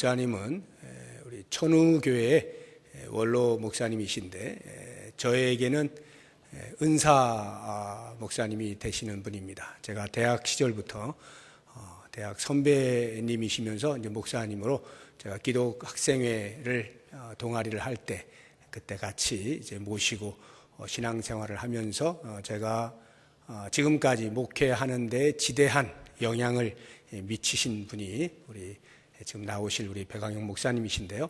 목사님은 우리 천우교회의 원로 목사님이신데 저에게는 은사 목사님이 되시는 분입니다. 제가 대학 시절부터 대학 선배님이시면서 이제 목사님으로 제가 기독 학생회를 동아리를 할 때 그때 같이 이제 모시고 신앙생활을 하면서 제가 지금까지 목회하는 데 지대한 영향을 미치신 분이 우리 지금 나오실 우리 배강영 목사님이신데요.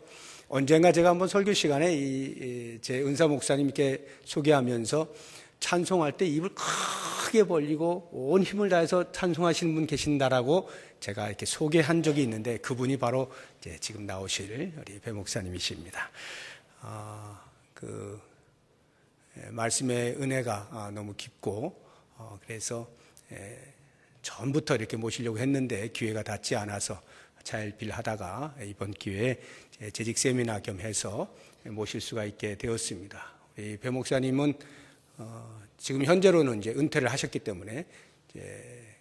언젠가 제가 한번 설교 시간에 제 은사 목사님께 소개하면서 찬송할 때 입을 크게 벌리고 온 힘을 다해서 찬송하시는 분 계신다라고 제가 이렇게 소개한 적이 있는데 그분이 바로 이제 지금 나오실 우리 배 목사님이십니다. 말씀의 은혜가 너무 깊고 그래서 전부터 이렇게 모시려고 했는데 기회가 닿지 않아서 차일필하다가 이번 기회에 재직 세미나 겸 해서 모실 수가 있게 되었습니다. 이 배 목사님은 지금 현재로는 이제 은퇴를 하셨기 때문에 이제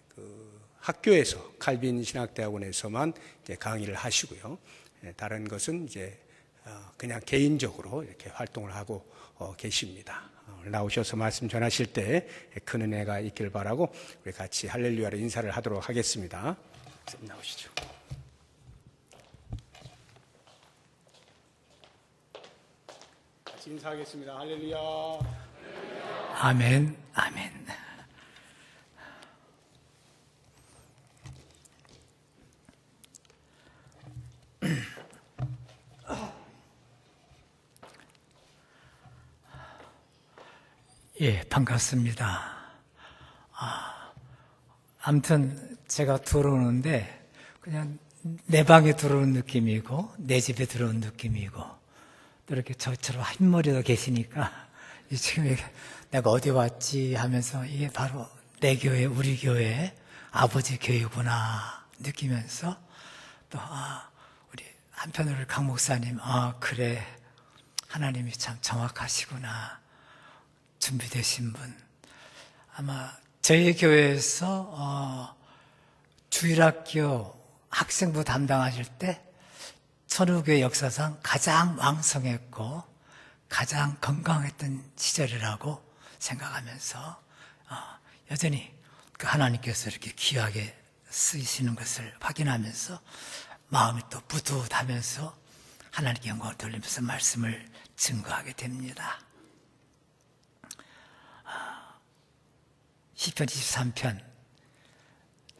학교에서 칼빈 신학대학원에서만 이제 강의를 하시고요. 다른 것은 이제 그냥 개인적으로 이렇게 활동을 하고 계십니다. 오늘 나오셔서 말씀 전하실 때 큰 은혜가 있길 바라고 우리 같이 할렐루야로 인사를 하도록 하겠습니다. 나오시죠. 같이 인사하겠습니다. 할렐루야. 아멘, 아멘. 예, 반갑습니다. 아무튼 제가 들어오는데 그냥 내 방에 들어오는 느낌이고 내 집에 들어오는 느낌이고 또 이렇게 저처럼 흰머리가 계시니까 지금 내가 어디 왔지 하면서 이게 바로 내 교회, 우리 교회, 아버지 교회구나 느끼면서 또 우리 한편으로 강 목사님 그래 하나님이 참 정확하시구나 준비되신 분. 아마 저희 교회에서 주일학교 학생부 담당하실 때 천우교회 역사상 가장 왕성했고 가장 건강했던 시절이라고 생각하면서 여전히 하나님께서 이렇게 귀하게 쓰이시는 것을 확인하면서 마음이 또 뿌듯하면서 하나님께 영광을 돌리면서 말씀을 증거하게 됩니다. 시편 23편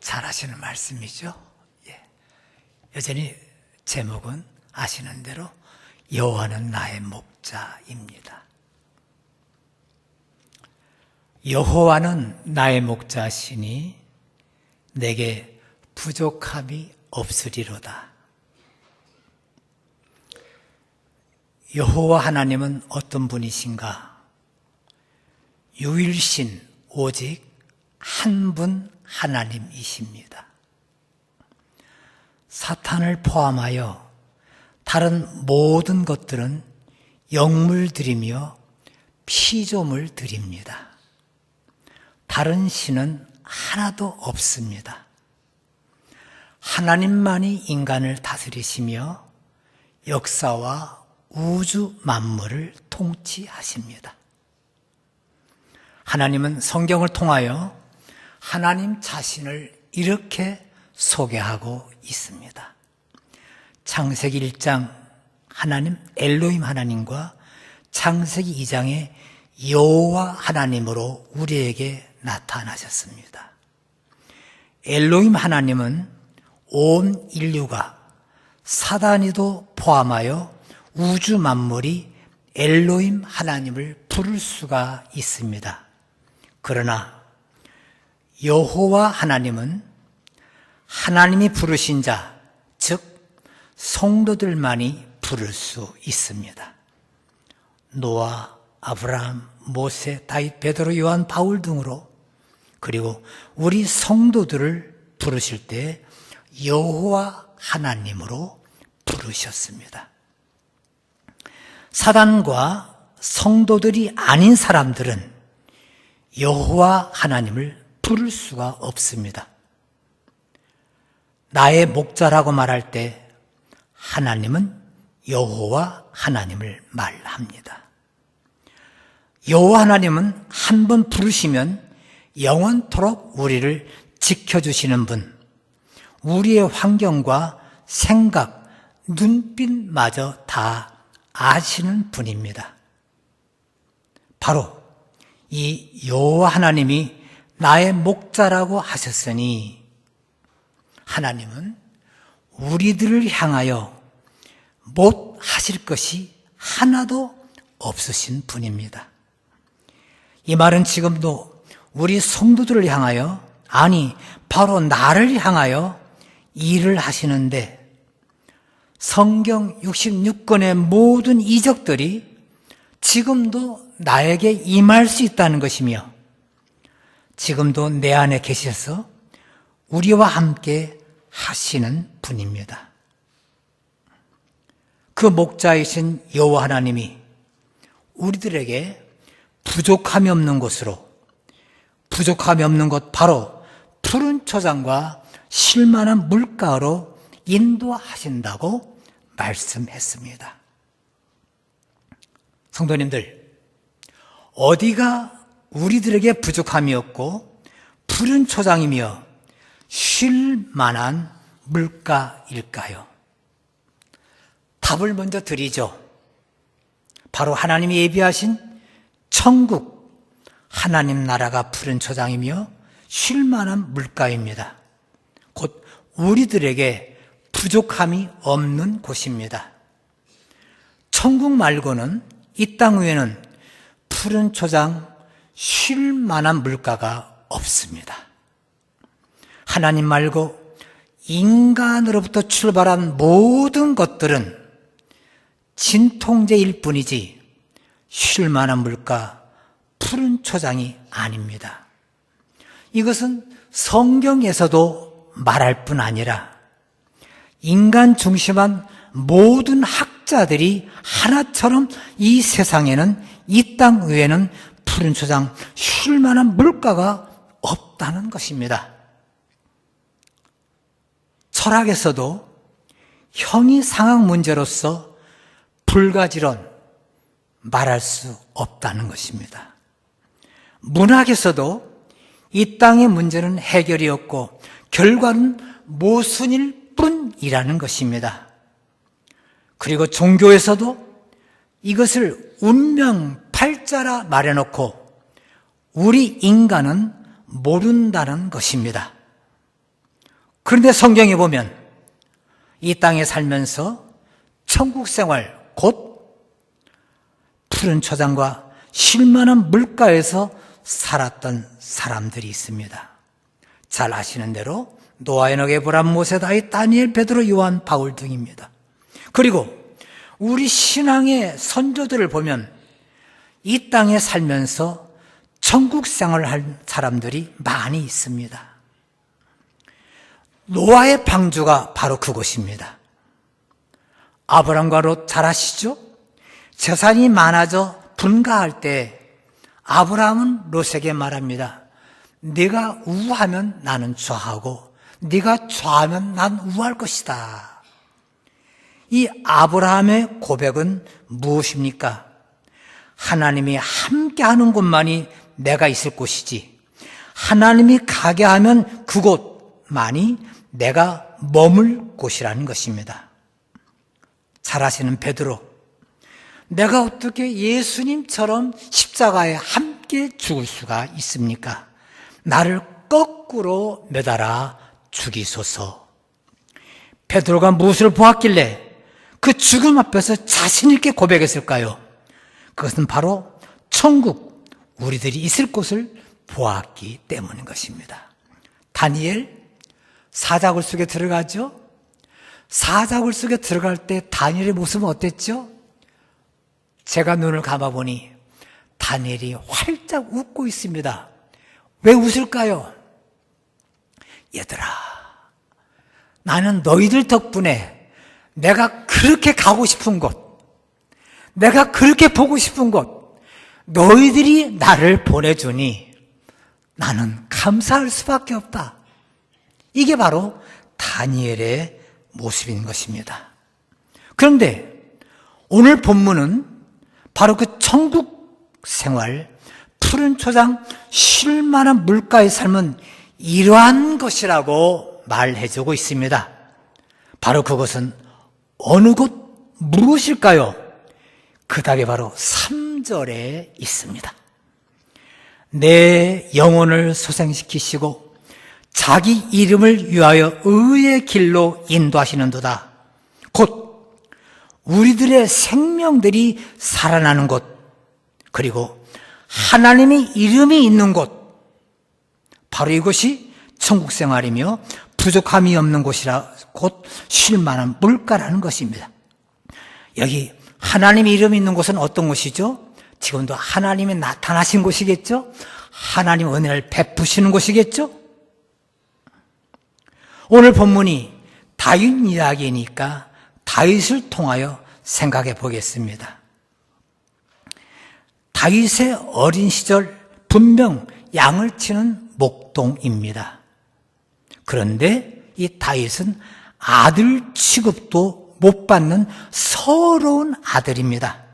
잘 아시는 말씀이죠. 여전히 제목은 아시는 대로 여호와는 나의 목자입니다. 여호와는 나의 목자시니 내게 부족함이 없으리로다. 여호와 하나님은 어떤 분이신가? 유일신 오직 한 분 하나님이십니다. 사탄을 포함하여 다른 모든 것들은 영물들이며 피조물 드립니다. 다른 신은 하나도 없습니다. 하나님만이 인간을 다스리시며 역사와 우주 만물을 통치하십니다. 하나님은 성경을 통하여 하나님 자신을 이렇게 소개하고 있습니다. 창세기 1장 하나님 엘로힘 하나님과 창세기 2장의 여호와 하나님으로 우리에게 나타나셨습니다. 엘로힘 하나님은 온 인류가 사단이도 포함하여 우주 만물이 엘로힘 하나님을 부를 수가 있습니다. 그러나 여호와 하나님은 하나님이 부르신 자, 즉 성도들만이 부를 수 있습니다. 노아, 아브라함, 모세, 다윗, 베드로, 요한, 바울 등으로 그리고 우리 성도들을 부르실 때 여호와 하나님으로 부르셨습니다. 사단과 성도들이 아닌 사람들은 여호와 하나님을 부를 수가 없습니다. 나의 목자라고 말할 때 하나님은 여호와 하나님을 말합니다. 여호와 하나님은 한 번 부르시면 영원토록 우리를 지켜주시는 분, 우리의 환경과 생각, 눈빛마저 다 아시는 분입니다. 바로 이 여호와 하나님이 나의 목자라고 하셨으니 하나님은 우리들을 향하여 못 하실 것이 하나도 없으신 분입니다. 이 말은 지금도 우리 성도들을 향하여, 아니 바로 나를 향하여 일을 하시는데, 성경 66권의 모든 이적들이 지금도 나에게 임할 수 있다는 것이며, 지금도 내 안에 계셔서 우리와 함께 하시는 분입니다. 그 목자이신 여호와 하나님이 우리들에게 부족함이 없는 곳으로, 부족함이 없는 곳 바로 푸른 초장과 쉴만한 물가로 인도하신다고 말씀했습니다. 성도님들, 어디가 우리들에게 부족함이 없고 푸른 초장이며 쉴 만한 물가일까요? 답을 먼저 드리죠. 바로 하나님이 예비하신 천국, 하나님 나라가 푸른 초장이며 쉴 만한 물가입니다. 곧 우리들에게 부족함이 없는 곳입니다. 천국 말고는, 이 땅 위에는 푸른 초장, 쉴 만한 물가가 없습니다. 하나님 말고 인간으로부터 출발한 모든 것들은 진통제일 뿐이지 쉴 만한 물가, 푸른 초장이 아닙니다. 이것은 성경에서도 말할 뿐 아니라 인간 중심한 모든 학자들이 하나처럼 이 세상에는, 이 땅 위에는 푸른 초장, 쉴 만한 물가가 없다는 것입니다. 철학에서도 형이상학 문제로서 불가지론, 말할 수 없다는 것입니다. 문학에서도 이 땅의 문제는 해결이 없고 결과는 모순일 뿐이라는 것입니다. 그리고 종교에서도 이것을 운명팔자라 말해놓고 우리 인간은 모른다는 것입니다. 그런데 성경에 보면 이 땅에 살면서 천국 생활, 곧 푸른 초장과 쉴만한 물가에서 살았던 사람들이 있습니다. 잘 아시는 대로 노아, 에녹, 에브람, 모세, 다윗, 다니엘, 베드로, 요한, 바울 등입니다. 그리고 우리 신앙의 선조들을 보면 이 땅에 살면서 천국 생활을 한 사람들이 많이 있습니다. 노아의 방주가 바로 그곳입니다. 아브람과 롯 잘 아시죠? 재산이 많아져 분가할 때 아브라함은 롯에게 말합니다. 네가 우하면 나는 좌하고 네가 좌하면 난 우할 것이다. 이 아브라함의 고백은 무엇입니까? 하나님이 함께하는 곳만이 내가 있을 곳이지, 하나님이 가게 하면 그곳만이 내가 머물 곳이라는 것입니다. 잘 아시는 베드로, 내가 어떻게 예수님처럼 십자가에 함께 죽을 수가 있습니까? 나를 거꾸로 매달아 죽이소서. 베드로가 무엇을 보았길래 그 죽음 앞에서 자신 있게 고백했을까요? 그것은 바로 천국, 우리들이 있을 곳을 보았기 때문인 것입니다. 다니엘 사자굴 속에 들어가죠? 사자굴 속에 들어갈 때 다니엘의 모습은 어땠죠? 제가 눈을 감아보니 다니엘이 활짝 웃고 있습니다. 왜 웃을까요? 얘들아, 나는 너희들 덕분에 내가 그렇게 가고 싶은 곳, 내가 그렇게 보고 싶은 곳, 너희들이 나를 보내주니 나는 감사할 수밖에 없다. 이게 바로 다니엘의 모습인 것입니다. 그런데 오늘 본문은 바로 그 천국 생활, 푸른 초장, 쉴만한 물가의 삶은 이러한 것이라고 말해주고 있습니다. 바로 그것은 어느 곳 무엇일까요? 그 답이 바로 3절에 있습니다. 내 영혼을 소생시키시고 자기 이름을 위하여 의의 길로 인도하시는도다. 곧 우리들의 생명들이 살아나는 곳, 그리고 하나님의 이름이 있는 곳, 바로 이것이 천국 생활이며 부족함이 없는 곳이라 곧 쉴만한 물가라는 것입니다. 여기 하나님의 이름이 있는 곳은 어떤 곳이죠? 지금도 하나님이 나타나신 곳이겠죠? 하나님 은혜를 베푸시는 곳이겠죠? 오늘 본문이 다윗 이야기니까 다윗을 통하여 생각해 보겠습니다. 다윗의 어린 시절 분명 양을 치는 목동입니다. 그런데 이 다윗은 아들 취급도 못 받는 서러운 아들입니다.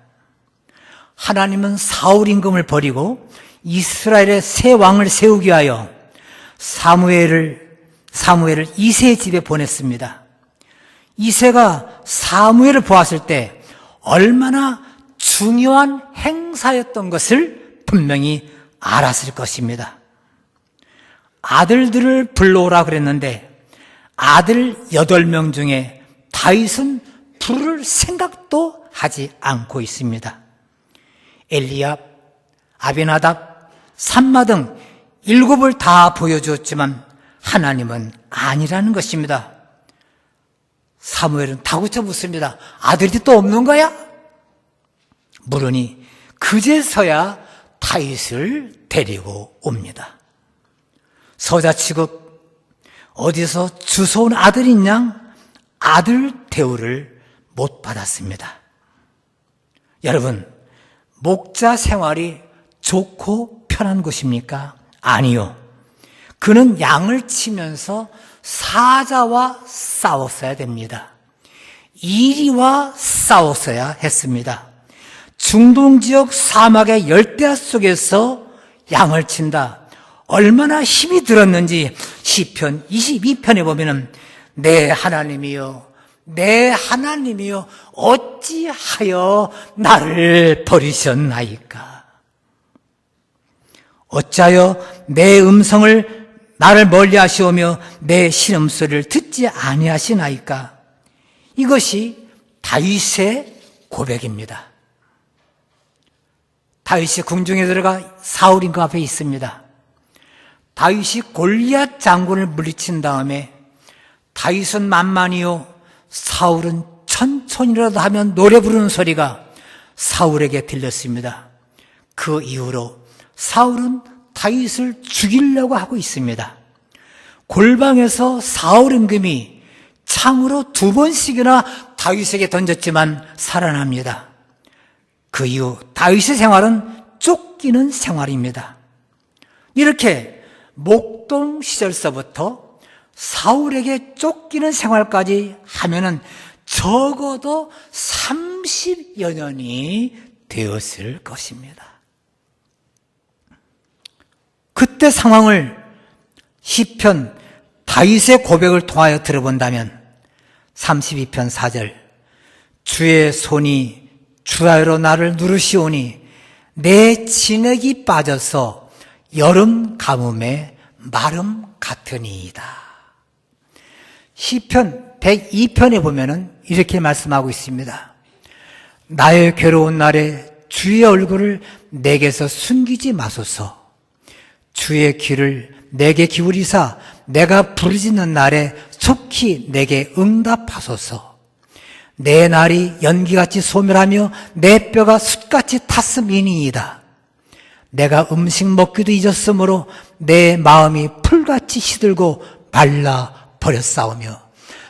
하나님은 사울 임금을 버리고 이스라엘의 새 왕을 세우기 위하여 사무엘을 이새의 집에 보냈습니다. 이새가 사무엘을 보았을 때 얼마나 중요한 행사였던 것을 분명히 알았을 것입니다. 아들들을 불러오라 그랬는데 아들 8명 중에 다윗은 부를 생각도 하지 않고 있습니다. 엘리압, 아비나답, 삼마 등 7을 다 보여주었지만 하나님은 아니라는 것입니다. 사무엘은 다구쳐 묻습니다. 아들이 또 없는 거야? 물으니 그제서야 다윗을 데리고 옵니다. 서자 취급, 어디서 주워온 아들인 양 아들 대우를 못 받았습니다. 여러분, 목자 생활이 좋고 편한 것입니까? 아니요. 그는 양을 치면서 사자와 싸웠어야 됩니다. 이리와 싸웠어야 했습니다. 중동 지역 사막의 열대야 속에서 양을 친다. 얼마나 힘이 들었는지 시편 22편에 보면은 내 하나님이여, 내 하나님이여 어찌하여 나를 버리셨나이까? 어찌하여 내 음성을 나를 멀리 하시오며 내 신음소리를 듣지 아니하시나이까? 이것이 다윗의 고백입니다. 다윗이 궁중에 들어가 사울 임금 앞에 있습니다. 다윗이 골리앗 장군을 물리친 다음에 다윗은 만만히요, 사울은 천천히라도 하면 노래 부르는 소리가 사울에게 들렸습니다. 그 이후로 사울은 다윗을 죽이려고 하고 있습니다. 골방에서 사울 임금이 창으로 2번씩이나 다윗에게 던졌지만 살아납니다. 그 이후 다윗의 생활은 쫓기는 생활입니다. 이렇게 목동 시절서부터 사울에게 쫓기는 생활까지 하면은 적어도 30여 년이 되었을 것입니다. 그때 상황을 시편 다윗의 고백을 통하여 들어본다면 32편 4절 주의 손이 주하여로 나를 누르시오니 내 진액이 빠져서 여름 가뭄에 마름 같으니이다. 시편 102편에 보면은 이렇게 말씀하고 있습니다. 나의 괴로운 날에 주의 얼굴을 내게서 숨기지 마소서. 주의 귀를 내게 기울이사 내가 부르짖는 날에 속히 내게 응답하소서. 내 날이 연기같이 소멸하며 내 뼈가 숯같이 탔음이니이다. 내가 음식 먹기도 잊었으므로 내 마음이 풀같이 시들고 말라 버렸사오며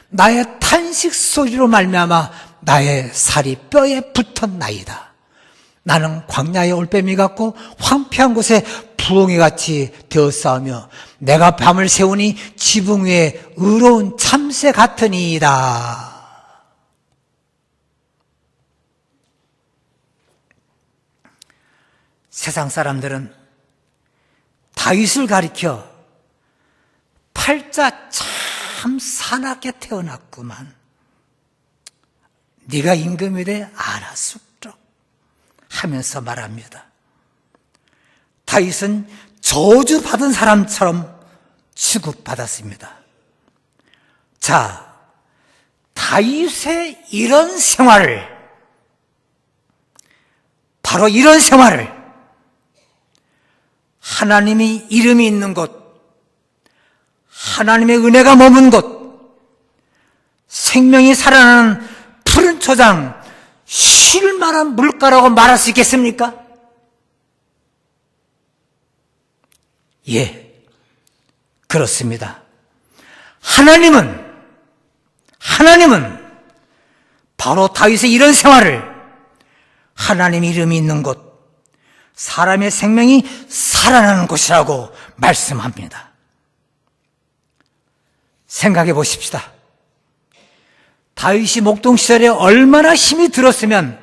나의 탄식 소리로 말미암아 나의 살이 뼈에 붙었나이다. 나는 광야의 올빼미 같고 황폐한 곳에 부엉이같이 되었사오며 내가 밤을 새우니 지붕 위에 의로운 참새 같으니이다. 세상 사람들은 다윗을 가리켜 팔자 참 사납게 태어났구만, 네가 임금이 돼 알았을까 하면서 말합니다. 다윗은 저주받은 사람처럼 취급받았습니다. 자, 다윗의 이런 생활을, 바로 이런 생활을 하나님이 이름이 있는 곳, 하나님의 은혜가 머문 곳, 생명이 살아나는 푸른 초장, 쉴 만한 물가라고 말할 수 있겠습니까? 예, 그렇습니다. 하나님은 바로 다윗의 이런 생활을 하나님 이름이 있는 곳, 사람의 생명이 살아나는 곳이라고 말씀합니다. 생각해 보십시다. 다윗이 목동 시절에 얼마나 힘이 들었으면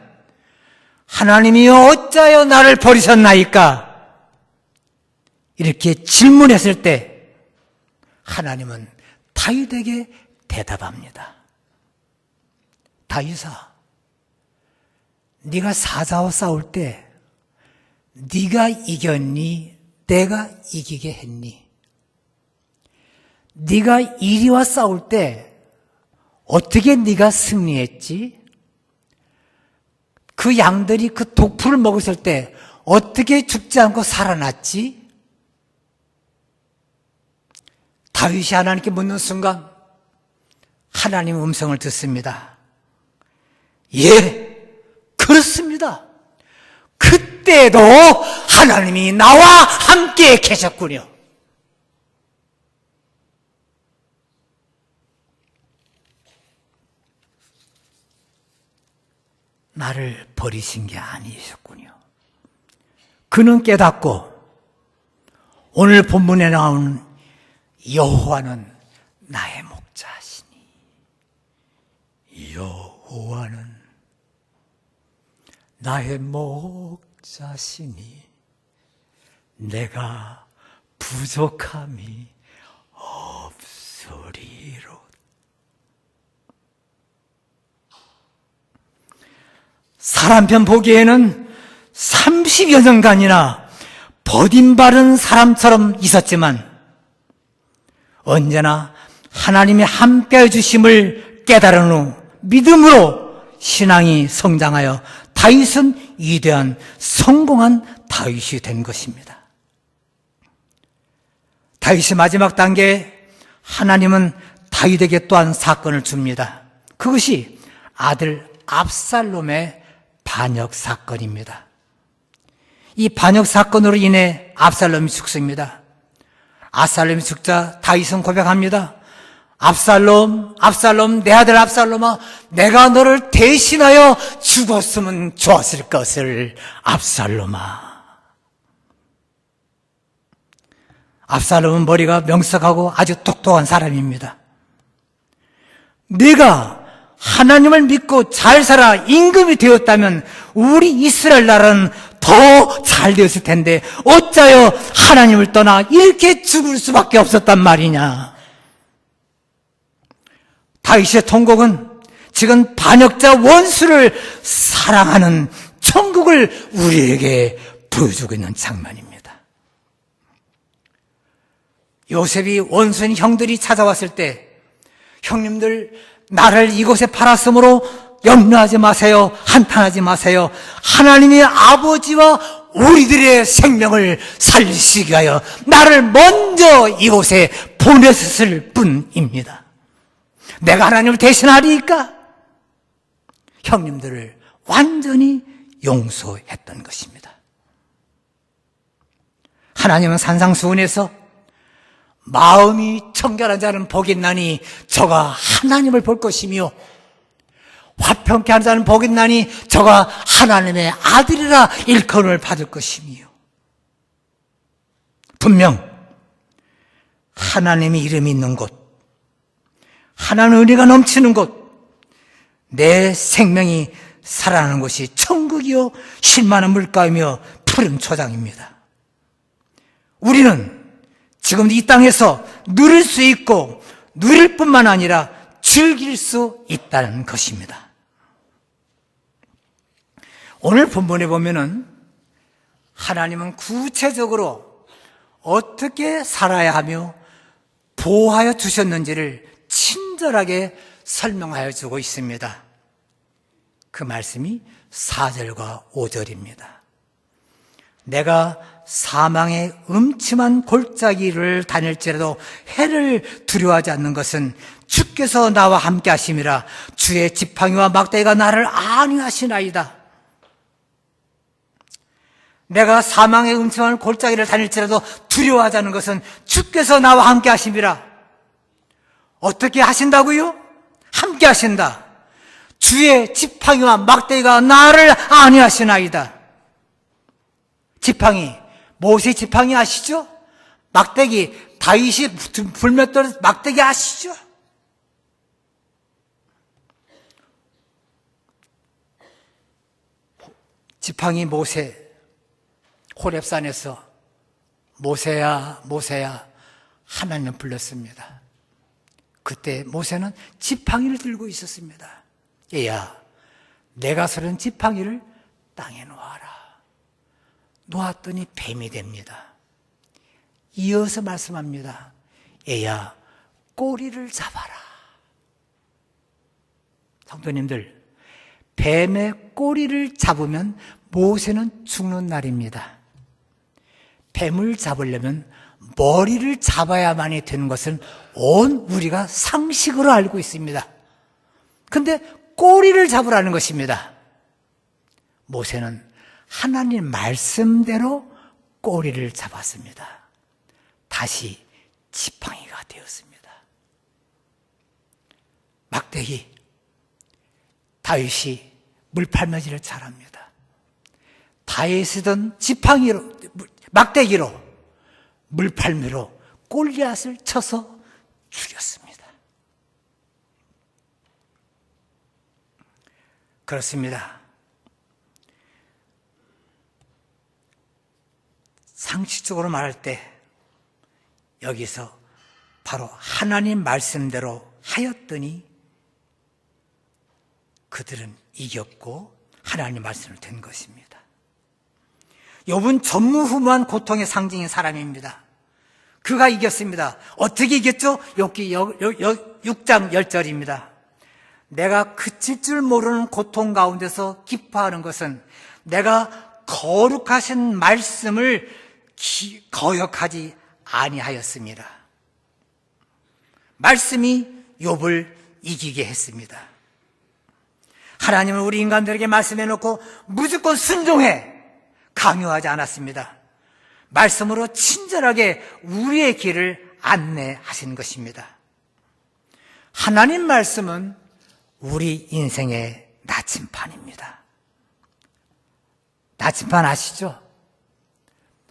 하나님이여 어찌하여 나를 버리셨나이까 이렇게 질문했을 때 하나님은 다윗에게 대답합니다. 다윗아, 네가 사자와 싸울 때 네가 이겼니? 내가 이기게 했니? 네가 이리와 싸울 때 어떻게 네가 승리했지? 그 양들이 그 독풀을 먹었을 때 어떻게 죽지 않고 살아났지? 다윗이 하나님께 묻는 순간 하나님 음성을 듣습니다. 예, 그렇습니다. 그때도 하나님이 나와 함께 계셨군요. 나를 버리신 게 아니셨군요. 그는 깨닫고 오늘 본문에 나오는 여호와는 나의 목자시니, 여호와는 나의 목자시니 내가 부족함이 없으리로. 사람 편 보기에는 30여 년간이나 버림받은 사람처럼 있었지만 언제나 하나님의 함께해 주심을 깨달은 후 믿음으로 신앙이 성장하여 다윗은 위대한 성공한 다윗이 된 것입니다. 다윗의 마지막 단계에 하나님은 다윗에게 또한 사건을 줍니다. 그것이 아들 압살롬의 반역 사건입니다. 이 반역 사건으로 인해 압살롬이 죽습니다. 압살롬이 죽자 다윗은 고백합니다. 압살롬, 내 아들 압살롬아, 내가 너를 대신하여 죽었으면 좋았을 것을, 압살롬아. 압살롬은 머리가 명석하고 아주 똑똑한 사람입니다. 네가 하나님을 믿고 잘 살아 임금이 되었다면 우리 이스라엘 나라는 더 잘 되었을 텐데 어찌하여 하나님을 떠나 이렇게 죽을 수밖에 없었단 말이냐. 다윗의 통곡은 지금 반역자 원수를 사랑하는 천국을 우리에게 보여주고 있는 장면입니다. 요셉이 원수인 형들이 찾아왔을 때 형님들 나를 이곳에 팔았으므로 염려하지 마세요. 한탄하지 마세요. 하나님의 아버지와 우리들의 생명을 살리시기 위하여 나를 먼저 이곳에 보냈을 뿐입니다. 내가 하나님을 대신하리니까 형님들을 완전히 용서했던 것입니다. 하나님은 산상수훈에서 마음이 청결한 자는 복이 있나니 저가 하나님을 볼 것이며 화평케 하는 자는 복이 있나니 저가 하나님의 아들이라 일컬음을 받을 것이며, 분명 하나님의 이름이 있는 곳, 하나님의 은혜가 넘치는 곳, 내 생명이 살아나는 곳이 천국이요 쉴만한 물가이며 푸른 초장입니다. 우리는 지금 이 땅에서 누릴 수 있고 누릴 뿐만 아니라 즐길 수 있다는 것입니다. 오늘 본문에 보면은 하나님은 구체적으로 어떻게 살아야 하며 보호하여 주셨는지를 친절하게 설명하여 주고 있습니다. 그 말씀이 4절과 5절입니다. 내가 사망의 음침한 골짜기를 다닐지라도 해를 두려워하지 않는 것은 주께서 나와 함께 하심이라. 주의 지팡이와 막대기가 나를 안위하시나이다. 내가 사망의 음침한 골짜기를 다닐지라도 두려워하지 않는 것은 주께서 나와 함께 하심이라. 어떻게 하신다고요? 함께 하신다. 주의 지팡이와 막대기가 나를 안위하시나이다. 지팡이, 모세 지팡이 아시죠? 막대기, 다윗이 불맷돌 막대기 아시죠? 지팡이 모세, 호렙산에서 모세야, 모세야 하나님을 불렀습니다. 그때 모세는 지팡이를 들고 있었습니다. 얘야, 내가 서른 지팡이를 땅에 놓아라. 놓았더니 뱀이 됩니다. 이어서 말씀합니다. 얘야, 꼬리를 잡아라. 성도님들, 뱀의 꼬리를 잡으면 모세는 죽는 날입니다. 뱀을 잡으려면 머리를 잡아야만이 되는 것은 온 우리가 상식으로 알고 있습니다. 근데 꼬리를 잡으라는 것입니다. 모세는 하나님 말씀대로 꼬리를 잡았습니다. 다시 지팡이가 되었습니다. 막대기, 다윗이 물팔매질을 잘합니다. 다윗이던 지팡이로, 막대기로, 물팔매로 골리앗을 쳐서 죽였습니다. 그렇습니다. 상식적으로 말할 때 여기서 바로 하나님 말씀대로 하였더니 그들은 이겼고 하나님 말씀을 된 것입니다. 욥은 전무후무한 고통의 상징인 사람입니다. 그가 이겼습니다. 어떻게 이겼죠? 욥기 6장 10절입니다. 내가 그칠 줄 모르는 고통 가운데서 기뻐하는 것은 내가 거룩하신 말씀을 거역하지 아니하였습니다. 말씀이 욥을 이기게 했습니다. 하나님은 우리 인간들에게 말씀해 놓고 무조건 순종해 강요하지 않았습니다. 말씀으로 친절하게 우리의 길을 안내하신 것입니다. 하나님 말씀은 우리 인생의 나침판입니다. 나침판 아시죠?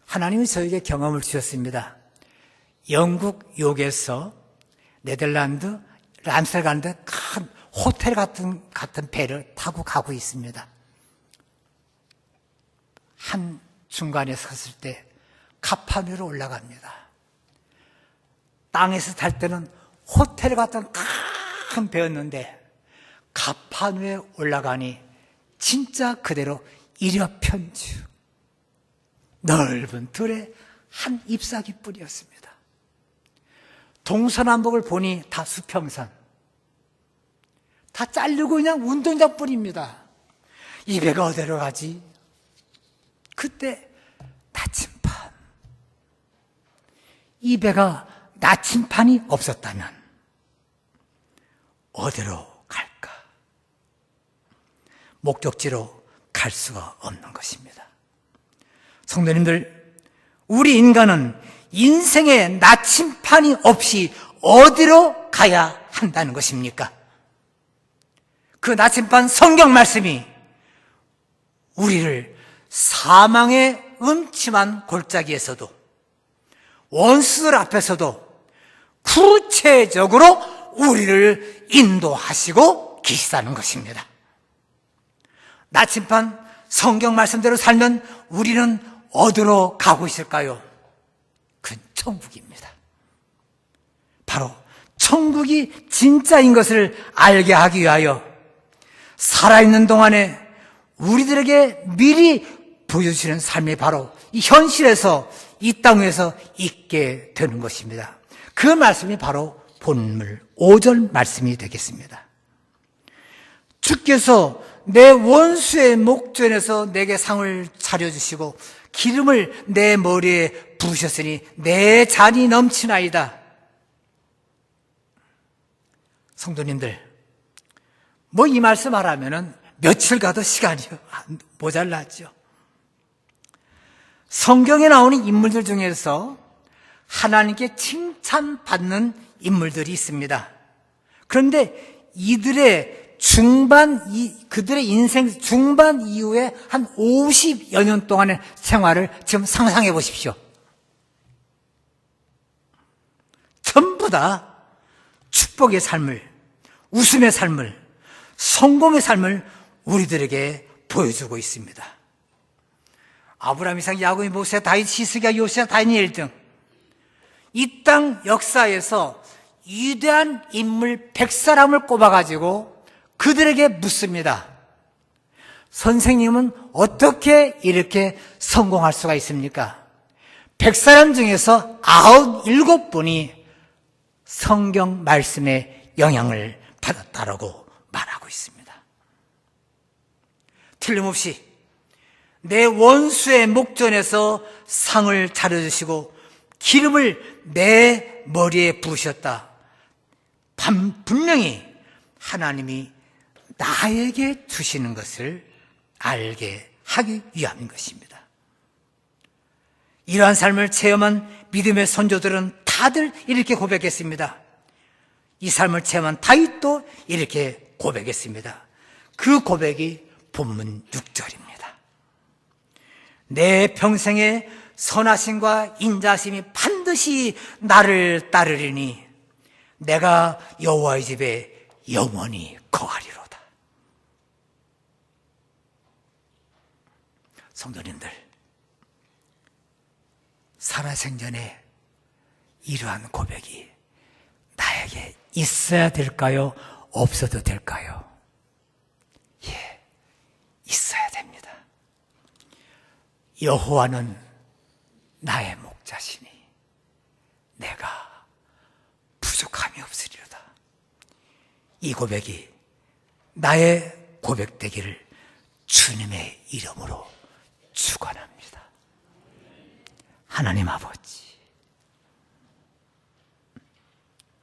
하나님이 저에게 경험을 주셨습니다. 영국 욕에서 네덜란드 람스테르간드 큰 호텔 같은 배를 타고 가고 있습니다. 한 중간에 섰을 때 갑판 위로 올라갑니다. 땅에서 탈 때는 호텔 같은 큰 배였는데 갑판 위에 올라가니 진짜 그대로 일여편주 넓은 들에 한 잎사귀뿐이었습니다. 동서남북을 보니 다 수평선, 다 자르고 그냥 운동장뿐입니다. 이 배가 어디로 가지? 그때 나침판, 이 배가 나침판이 없었다면 어디로 갈까? 목적지로 갈 수가 없는 것입니다. 성도님들, 우리 인간은 인생의 나침판이 없이 어디로 가야 한다는 것입니까? 그 나침판 성경 말씀이 우리를 사망의 음침한 골짜기에서도 원수들 앞에서도 구체적으로 우리를 인도하시고 계시다는 것입니다. 나침판 성경 말씀대로 살면 우리는 어디로 가고 있을까요? 그건 천국입니다. 바로 천국이 진짜인 것을 알게 하기 위하여 살아있는 동안에 우리들에게 미리 보여주시는 삶이 바로 이 현실에서 이 땅 위에서 있게 되는 것입니다. 그 말씀이 바로 본문 5절 말씀이 되겠습니다. 주께서 내 원수의 목전에서 내게 상을 차려주시고 기름을 내 머리에 부으셨으니 내 잔이 넘치나이다. 성도님들, 뭐 이 말씀 하라면은 며칠 가도 시간이 모자라죠. 성경에 나오는 인물들 중에서 하나님께 칭찬받는 인물들이 있습니다. 그런데 이들의 그들의 인생 중반 이후에 한 50여 년 동안의 생활을 지금 상상해 보십시오. 전부 다 축복의 삶을, 웃음의 삶을, 성공의 삶을 우리들에게 보여주고 있습니다. 아브라함, 이삭, 야곱, 모세, 다윗, 히스기야, 요시야, 다니엘 등 이 땅 역사에서 위대한 인물 100사람을 꼽아가지고 그들에게 묻습니다. 선생님은 어떻게 이렇게 성공할 수가 있습니까? 100사람 중에서 97분이 성경 말씀의 영향을 받았다라고 말하고 있습니다. 틀림없이 내 원수의 목전에서 상을 차려주시고 기름을 내 머리에 부으셨다. 분명히 하나님이 나에게 주시는 것을 알게 하기 위함인 것입니다. 이러한 삶을 체험한 믿음의 선조들은 다들 이렇게 고백했습니다. 이 삶을 체험한 다윗도 이렇게 고백했습니다. 그 고백이 본문 6절입니다. 내 평생에 선하심과 인자심이 반드시 나를 따르리니 내가 여호와의 집에 영원히 거하리로다. 성도님들, 살아생전에 이러한 고백이 나에게 있어야 될까요? 없어도 될까요? 예, 있어야 됩니다. 여호와는 나의 목자시니 내가 부족함이 없으리로다. 이 고백이 나의 고백되기를 주님의 이름으로 축원합니다. 하나님 아버지,